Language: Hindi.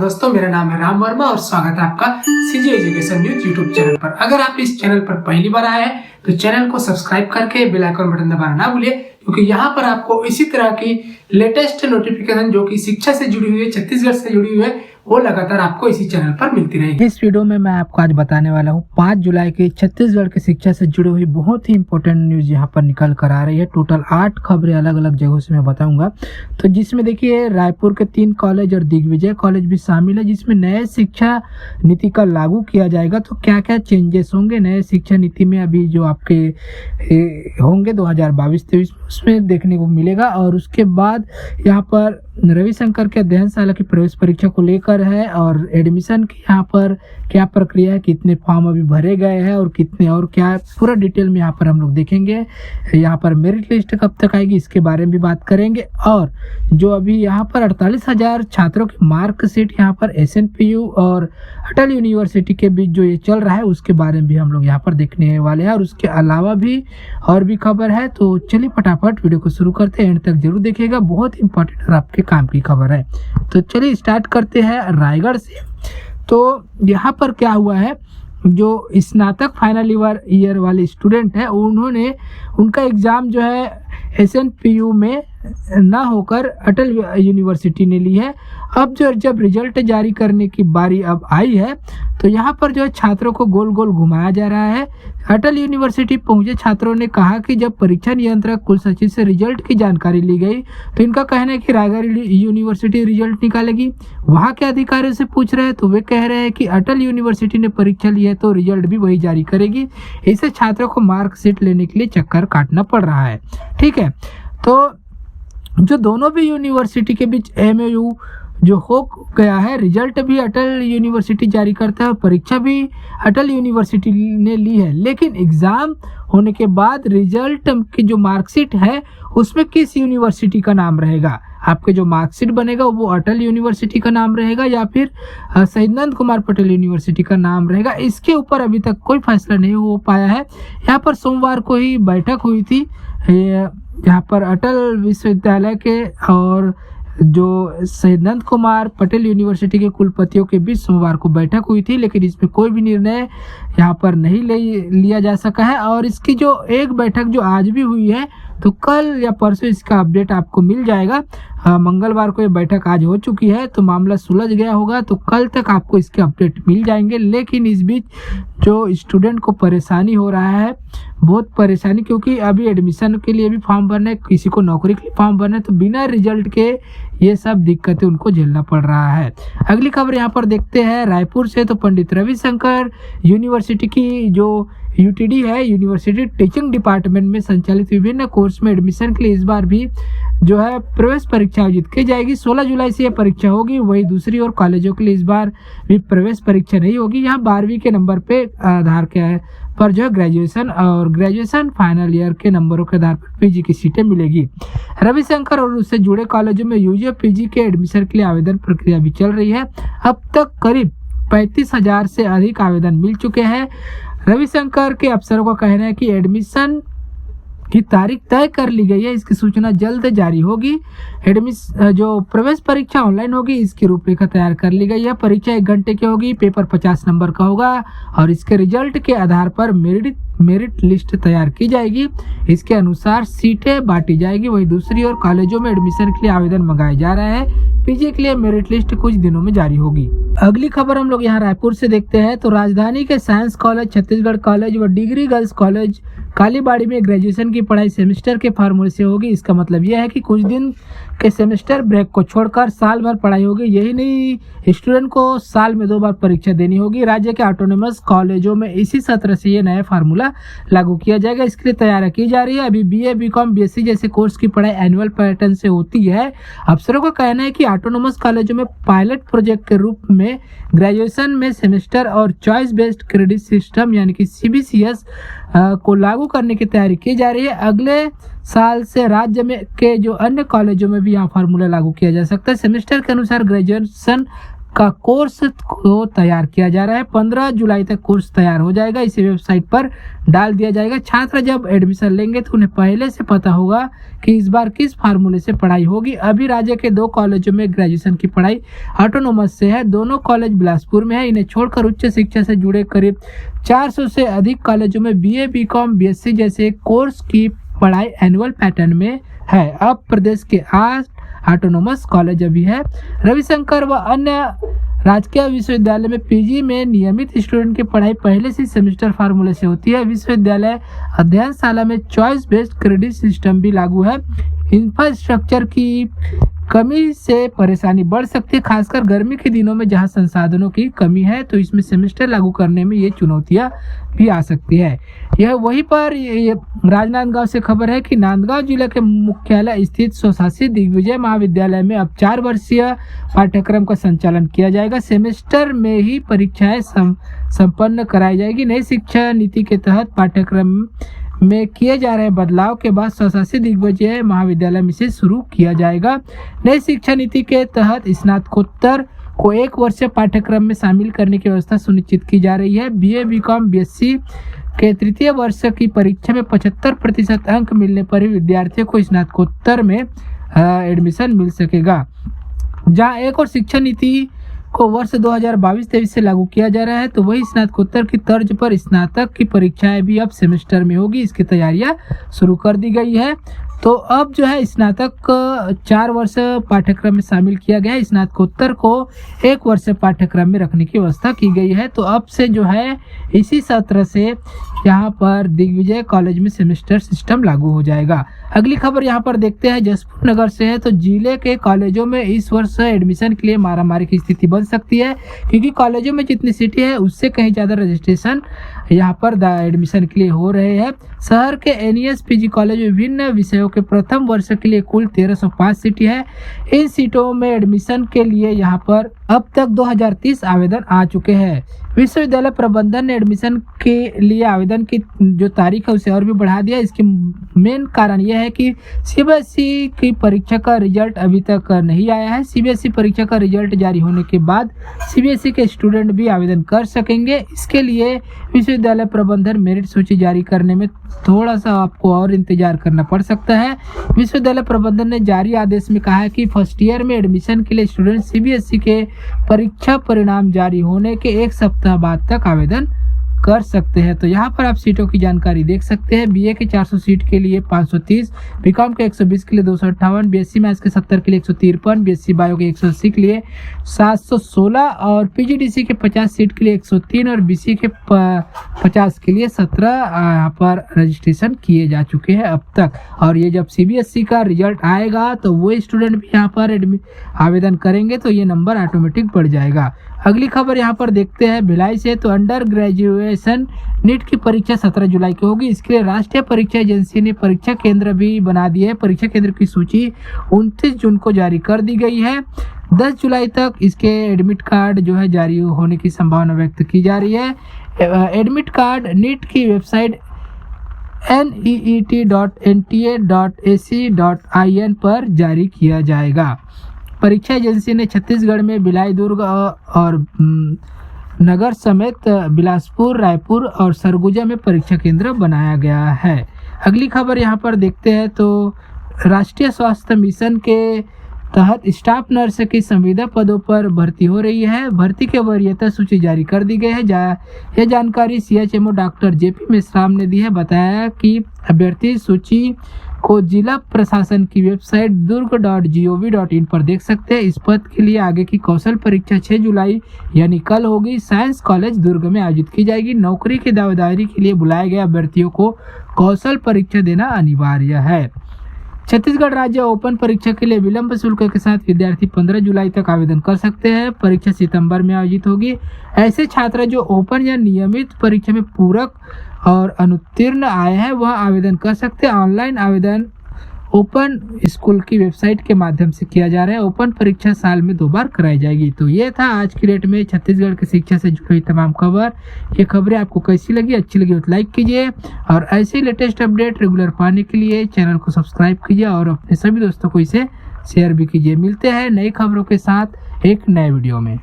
दोस्तों, मेरा नाम है राम वर्मा और स्वागत है आपका CG education news YouTube channel पर। अगर आप इस चैनल पर पहली बार आए हैं तो चैनल को सब्सक्राइब करके बेल आइकन बटन दबाना ना भूलिए, क्योंकि यहाँ पर आपको इसी तरह की लेटेस्ट नोटिफिकेशन जो कि शिक्षा से जुड़ी हुई है, छत्तीसगढ़ से जुड़ी हुई है, वो लगातार आपको इसी चैनल पर मिलती रहेगी। इस वीडियो में मैं आपको आज बताने वाला हूँ 5 जुलाई की छत्तीसगढ़ की शिक्षा से जुड़ी हुई बहुत ही इंपॉर्टेंट न्यूज यहाँ पर निकल कर आ रही है। टोटल 8 खबरें अलग अलग जगहों से मैं बताऊंगा। तो जिसमें देखिए रायपुर के 3 कॉलेज और दिग्विजय कॉलेज भी शामिल है, जिसमें नए शिक्षा नीति का लागू किया जाएगा। तो क्या क्या चेंजेस होंगे नए शिक्षा नीति में, अभी जो आपके होंगे 2022-23 उसमें देखने को मिलेगा। और उसके बाद यहाँ पर रविशंकर के अध्ययनशाला की प्रवेश परीक्षा को लेकर है और एडमिशन की यहाँ पर क्या प्रक्रिया है, कितने फॉर्म अभी भरे गए हैं और कितने और क्या पूरा डिटेल में यहाँ पर हम लोग देखेंगे। यहाँ पर मेरिट लिस्ट कब तक आएगी इसके बारे में भी बात करेंगे। और जो अभी यहाँ पर 48,000 छात्रों की मार्कशीट यहाँ पर SNPU और अटल यूनिवर्सिटी के बीच जो ये चल रहा है उसके बारे में भी हम लोग यहाँ पर देखने वाले हैं। और उसके अलावा भी और भी खबर है, तो चलिए फटाफट वीडियो को शुरू करते हैं, एंड तक जरूर देखिएगा, बहुत इंपॉर्टेंट और आपके काम की खबर है। तो चलिए स्टार्ट करते हैं रायगढ़ से। तो यहाँ पर क्या हुआ है, जो स्नातक फाइनल ईयर वाले स्टूडेंट है उन्होंने उनका एग्ज़ाम जो है SNPU में ना होकर अटल यूनिवर्सिटी ने ली है। अब जब रिजल्ट जारी करने की बारी अब आई है तो यहाँ पर जो है छात्रों को गोल गोल घुमाया जा रहा है। अटल यूनिवर्सिटी पहुंचे छात्रों ने कहा कि जब परीक्षा नियंत्रक कुल सचिव से रिजल्ट की जानकारी ली गई तो इनका कहना है कि रायगढ़ यूनिवर्सिटी रिजल्ट निकालेगी। वहाँ के अधिकारियों से पूछ रहे हैं तो वे कह रहे हैं कि अटल यूनिवर्सिटी ने परीक्षा ली है तो रिजल्ट भी वही जारी करेगी। इससे छात्रों को मार्कशीट लेने के लिए चक्कर काटना पड़ रहा है। ठीक है, तो जो दोनों भी यूनिवर्सिटी के बीच MOU जो हो गया है, रिजल्ट भी अटल यूनिवर्सिटी जारी करता है और परीक्षा भी अटल यूनिवर्सिटी ने ली है, लेकिन एग्ज़ाम होने के बाद रिजल्ट की जो मार्कशीट है उसमें किस यूनिवर्सिटी का नाम रहेगा, आपके जो मार्कशीट बनेगा वो अटल यूनिवर्सिटी का नाम रहेगा या फिर शहीद नंद कुमार पटेल यूनिवर्सिटी का नाम रहेगा, इसके ऊपर अभी तक कोई फैसला नहीं हो पाया है। यहाँ पर सोमवार को ही बैठक हुई थी यहाँ पर अटल विश्वविद्यालय के और जो शहीद नंद कुमार पटेल यूनिवर्सिटी के कुलपतियों के बीच सोमवार को बैठक हुई थी, लेकिन इसमें कोई भी निर्णय यहाँ पर नहीं लिया जा सका है। और इसकी जो एक बैठक जो आज भी हुई है तो कल या परसों इसका अपडेट आपको मिल जाएगा। मंगलवार को ये बैठक आज हो चुकी है तो मामला सुलझ गया होगा, तो कल तक आपको इसके अपडेट मिल जाएंगे। लेकिन इस बीच जो स्टूडेंट को परेशानी हो रहा है, बहुत परेशानी, क्योंकि अभी एडमिशन के लिए भी फॉर्म भरना है, किसी को नौकरी के लिए फॉर्म भरना है, तो बिना रिजल्ट के ये सब दिक्कतें उनको झेलना पड़ रहा है। अगली खबर यहाँ पर देखते हैं रायपुर से। तो पंडित रविशंकर यूनिवर्सिटी की जो UTD है, यूनिवर्सिटी टीचिंग डिपार्टमेंट में संचालित विभिन्न कोर्स में एडमिशन के लिए इस बार भी जो है प्रवेश परीक्षा आयोजित की जाएगी। 16 जुलाई से यह परीक्षा होगी। वही दूसरी ओर कॉलेजों के लिए इस बार भी प्रवेश परीक्षा नहीं होगी। यहाँ 12वीं के नंबर पे आधार के पर जो है ग्रेजुएशन फाइनल ईयर के नंबरों के आधार पर PG की सीटें मिलेगी। रविशंकर और उससे जुड़े कॉलेजों में UG और PG के एडमिशन के लिए आवेदन प्रक्रिया भी चल रही है। अब तक करीब 35,000 से अधिक आवेदन मिल चुके हैं। रविशंकर के अफसरों का कहना है कि एडमिशन की तारीख तय कर ली गई है, इसकी सूचना जल्द जारी होगी। जो प्रवेश परीक्षा ऑनलाइन होगी इसकी रूपरेखा तैयार कर ली गई है। परीक्षा 1 घंटे की होगी, पेपर 50 नंबर का होगा और इसके रिजल्ट के आधार पर मेरिट लिस्ट तैयार की जाएगी। इसके अनुसार सीटें बांटी जाएगी। वहीं दूसरी ओर कॉलेजों में एडमिशन के लिए आवेदन मंगाए जा रहे हैं। PG के लिए मेरिट लिस्ट कुछ दिनों में जारी होगी। अगली खबर हम लोग यहाँ रायपुर से देखते हैं। तो राजधानी के साइंस कॉलेज, छत्तीसगढ़ कॉलेज व डिग्री गर्ल्स कॉलेज कालीबाड़ी में ग्रेजुएशन की पढ़ाई सेमेस्टर के फार्मूले से होगी। इसका मतलब यह है कि कुछ दिन के सेमेस्टर ब्रेक को छोड़कर साल भर पढ़ाई होगी। यही नहीं, स्टूडेंट को साल में 2 बार परीक्षा देनी होगी। राज्य के ऑटोनोमस कॉलेजों में इसी सत्र से ये नया फार्मूला लागू किया जाएगा। इसके लिए तैयारी की जा रही है। अभी BA, BCom, BSc जैसे कोर्स की पढ़ाई एनुअल पैटर्न से होती है। अफसरों का कहना है कि ऑटोनोमस कॉलेजों में पायलट प्रोजेक्ट के रूप में ग्रेजुएशन में सेमेस्टर और चॉइस बेस्ड क्रेडिट सिस्टम यानी कि CBCS को लागू करने की तैयारी की जा रही है। अगले साल से राज्य में के जो अन्य कॉलेजों में भी यहाँ फार्मूला लागू किया जा सकता है। सेमेस्टर के अनुसार ग्रेजुएशन का कोर्स को तैयार किया जा रहा है। 15 जुलाई तक कोर्स तैयार हो जाएगा, इसे वेबसाइट पर डाल दिया जाएगा। छात्र जब एडमिशन लेंगे तो उन्हें पहले से पता होगा कि इस बार किस फार्मूले से पढ़ाई होगी। अभी राज्य के 2 कॉलेजों में ग्रेजुएशन की पढ़ाई ऑटोनोमस से है। दोनों कॉलेज बिलासपुर में है। इन्हें छोड़कर उच्च शिक्षा से जुड़े करीब 400 से अधिक कॉलेजों में BA, BCom, BSc जैसे कोर्स की पढ़ाई एनुअल पैटर्न में है। अब प्रदेश के 8 ऑटोनोमस कॉलेज अभी है। रविशंकर व अन्य राजकीय विश्वविद्यालय में PG में नियमित स्टूडेंट की पढ़ाई पहले से सेमेस्टर फार्मूले से होती है। विश्वविद्यालय अध्ययनशाला में चॉइस बेस्ड क्रेडिट सिस्टम भी लागू है। इंफ्रास्ट्रक्चर की कमी से परेशानी बढ़ सकती है, खासकर गर्मी के दिनों में जहां संसाधनों की कमी है, तो इसमें सेमेस्टर लागू करने में ये चुनौतियां भी आ सकती है। यह वहीं पर राजनांदगांव से खबर है कि नांदगांव जिले के मुख्यालय स्थित स्वशासित दिग्विजय महाविद्यालय में अब 4 वर्षीय पाठ्यक्रम का संचालन किया जाएगा। सेमेस्टर में ही परीक्षाएं संपन्न कराई जाएगी। नई शिक्षा नीति के तहत पाठ्यक्रम में किए जा रहे बदलाव के बाद स्वशासित दिग्विजय महाविद्यालय में से शुरू किया जाएगा। नई शिक्षा नीति के तहत स्नातकोत्तर को 1 वर्षीय पाठ्यक्रम में शामिल करने की व्यवस्था सुनिश्चित की जा रही है। BA, BCom, BSc के तृतीय वर्ष की परीक्षा में 75% अंक मिलने पर ही विद्यार्थियों को स्नातकोत्तर में एडमिशन मिल सकेगा। जहां एक और शिक्षा नीति को वर्ष 2022-23 से लागू किया जा रहा है, तो वही स्नातकोत्तर की तर्ज पर स्नातक की परीक्षाएं भी अब सेमेस्टर में होगी। इसकी तैयारियां शुरू कर दी गई है। तो अब जो है स्नातक 4 वर्ष पाठ्यक्रम में शामिल किया गया है, स्नातकोत्तर को 1 वर्ष पाठ्यक्रम में रखने की व्यवस्था की गई है। तो अब से जो है इसी सत्र से यहाँ पर दिग्विजय कॉलेज में सेमेस्टर सिस्टम लागू हो जाएगा। अगली खबर यहाँ पर देखते हैं, जसपुर नगर से है। तो जिले के कॉलेजों में इस वर्ष एडमिशन के लिए मारामारी की स्थिति बन सकती है, क्योंकि कॉलेजों में जितनी सीटें हैं उससे कहीं ज़्यादा रजिस्ट्रेशन यहाँ पर एडमिशन के लिए हो रहे हैं। शहर के NES PG कॉलेज में विभिन्न विषयों के प्रथम वर्ष के लिए कुल 1305 सीटें हैं। इन सीटों में एडमिशन के लिए यहाँ पर अब तक 2030 आवेदन आ चुके हैं। विश्वविद्यालय प्रबंधन ने एडमिशन के लिए आवेदन की जो तारीख है उसे और भी बढ़ा दिया। इसकी मेन कारण यह है कि CBSE की परीक्षा का रिजल्ट अभी तक नहीं आया है। CBSE परीक्षा का रिजल्ट जारी होने के बाद CBSE के स्टूडेंट भी आवेदन कर सकेंगे। इसके लिए विश्वविद्यालय प्रबंधन मेरिट सूची जारी करने में थोड़ा सा आपको और इंतजार करना पड़ सकता है। विश्वविद्यालय प्रबंधन ने जारी आदेश में कहा है कि फर्स्ट ईयर में एडमिशन के लिए स्टूडेंट CBSE के परीक्षा परिणाम जारी होने के 1 सप्ताह बाद तक आवेदन कर सकते हैं। तो यहाँ पर आप सीटों की जानकारी देख सकते हैं। BA के 400 सीट के लिए 530, BCom के 120 के लिए 258, BSc मैथ्स के 70 के लिए 153, BSc बायो के 180 के लिए 716 और PGDC के 50 सीट के लिए 103 और BC के 50 के लिए 17 यहाँ पर रजिस्ट्रेशन किए जा चुके हैं अब तक। और ये जब CBSE का रिजल्ट आएगा तो वो स्टूडेंट भी यहाँ पर आवेदन करेंगे तो ये नंबर ऑटोमेटिक बढ़ जाएगा। अगली खबर यहाँ पर देखते हैं भिलाई से। तो अंडर ग्रेजुएशन नीट की परीक्षा 17 जुलाई को होगी। इसके लिए राष्ट्रीय परीक्षा एजेंसी ने परीक्षा केंद्र भी बना दिए है। परीक्षा केंद्र की सूची 29 जून को जारी कर दी गई है। 10 जुलाई तक इसके एडमिट कार्ड जो है जारी होने की संभावना व्यक्त की जा रही है। एडमिट कार्ड नीट की वेबसाइट neet.nta.ac.in पर जारी किया जाएगा। परीक्षा एजेंसी ने छत्तीसगढ़ में भिलाई, दुर्ग और नगर समेत बिलासपुर, रायपुर और सरगुजा में परीक्षा केंद्र बनाया गया है। अगली खबर यहाँ पर देखते हैं। तो राष्ट्रीय स्वास्थ्य मिशन के तहत स्टाफ नर्स की संविदा पदों पर भर्ती हो रही है। भर्ती की वरीयता सूची जारी कर दी गई है। यह जानकारी CHMO डॉक्टर JP मेश्राम ने दी है। बताया कि अभ्यर्थी सूची को जिला प्रशासन की वेबसाइट durg.gov.in पर देख सकते हैं। इस पद के लिए आगे की कौशल परीक्षा 6 जुलाई यानी कल होगी। साइंस कॉलेज दुर्ग में आयोजित की जाएगी। नौकरी की दावेदारी के लिए बुलाए गए अभ्यर्थियों को कौशल परीक्षा देना अनिवार्य है। छत्तीसगढ़ राज्य ओपन परीक्षा के लिए विलंब शुल्क के साथ विद्यार्थी 15 जुलाई तक आवेदन कर सकते हैं। परीक्षा सितंबर में आयोजित होगी। ऐसे छात्र जो ओपन या नियमित परीक्षा में पूरक और अनुत्तीर्ण आए हैं वह आवेदन कर सकते हैं। ऑनलाइन आवेदन ओपन स्कूल की वेबसाइट के माध्यम से किया जा रहा है। ओपन परीक्षा साल में 2 बार कराई जाएगी। तो ये था आज की डेट में छत्तीसगढ़ की शिक्षा से जुड़ी हुई तमाम खबर। ये खबरें आपको कैसी लगी? अच्छी लगी तो लाइक कीजिए और ऐसे लेटेस्ट अपडेट रेगुलर पाने के लिए चैनल को सब्सक्राइब कीजिए और अपने सभी दोस्तों को इसे शेयर भी कीजिए। मिलते हैं नई खबरों के साथ एक नए वीडियो में।